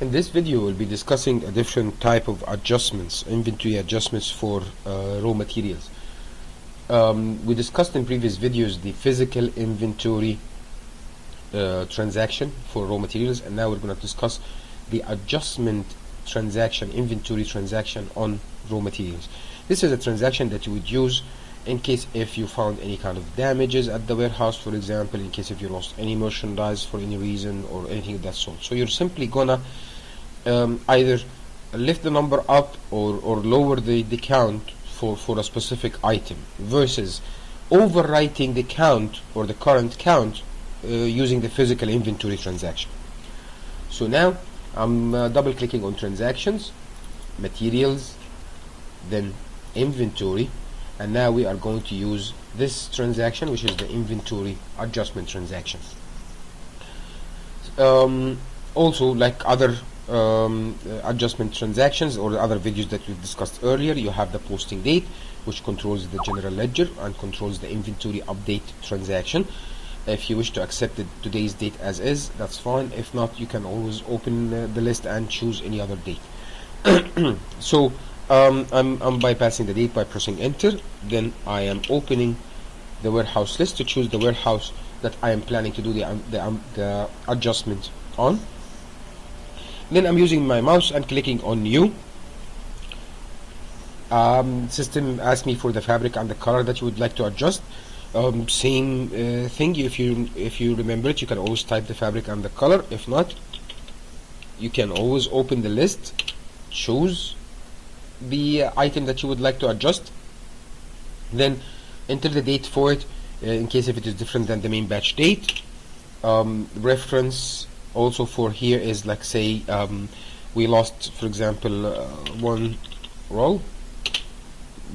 In this video, we'll be discussing a different type of adjustments, inventory adjustments for raw materials. We discussed in previous videos the physical inventory transaction for raw materials, and now we're going to discuss the adjustment transaction, inventory transaction on raw materials. This is a transaction that you would use in case if you found any kind of damages at the warehouse, for example, in case if you lost any merchandise for any reason or anything of that sort. So you're simply gonna either lift the number up or lower the count for a specific item versus overwriting the count or the current count using the physical inventory transaction. So now I'm double clicking on transactions, materials, then inventory, and now we are going to use this transaction, which is the inventory adjustment transaction. Also, like other adjustment transactions or the other videos that we've discussed earlier, you have the posting date, which controls the general ledger and controls the inventory update transaction. If you wish to accept today's date as is, that's fine. If not, you can always open the list and choose any other date. So I'm bypassing the date by pressing enter. Then I am opening the warehouse list to choose the warehouse that I am planning to do the adjustment on. Then I'm using my mouse and clicking on new. System asks me for the fabric and the color that you would like to adjust. Same thing. If you remember it, you can always type the fabric and the color. If not, you can always open the list, choose the item that you would like to adjust, then enter the date for it in case if it is different than the main batch date. Reference also for here is like, say we lost, for example, one roll,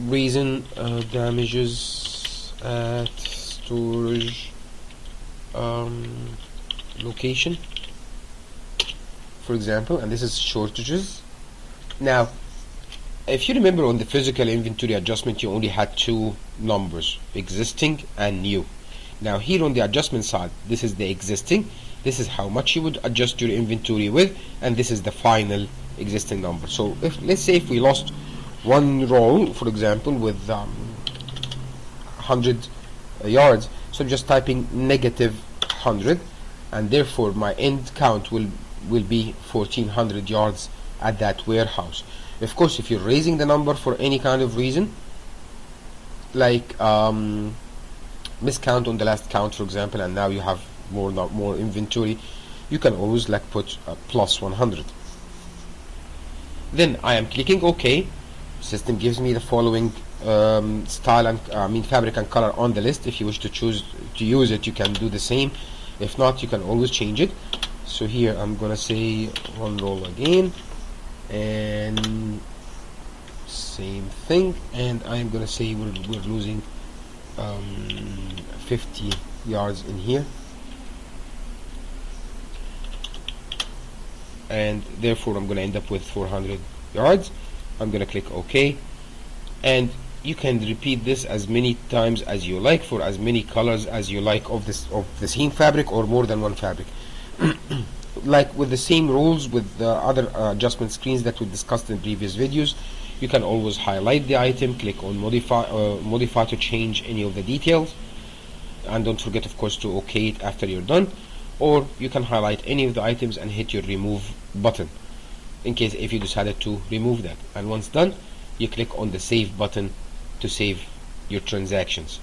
reason damages at storage location, for example, and this is shortages. Now if you remember, on the physical inventory adjustment you only had two numbers, existing and new. Now here on the adjustment side, this is the existing, this is how much you would adjust your inventory with, and this is the final existing number. So if, let's say if we lost one roll, for example, with 100 yards, so I'm just typing negative 100, and therefore my end count will be 1400 yards at that warehouse. Of course, if you're raising the number for any kind of reason, like miscount on the last count, for example, and now you have more inventory, you can always like put plus 100. Then I am clicking OK. System gives me the following style and fabric and color on the list. If you wish to choose to use it, you can do the same. If not, you can always change it. So here I'm gonna say one roll again, and same thing, and I'm gonna say we're losing 50 yards in here, and therefore I'm gonna end up with 400 yards. I'm gonna click OK, and you can repeat this as many times as you like for as many colors as you like of the same fabric or more than one fabric. Like with the same rules with the other adjustment screens that we discussed in previous videos, you can always highlight the item, click on modify to change any of the details, and don't forget, of course, to OK it after you're done. Or you can highlight any of the items and hit your remove button in case if you decided to remove that, and once done, you click on the save button to save your transactions.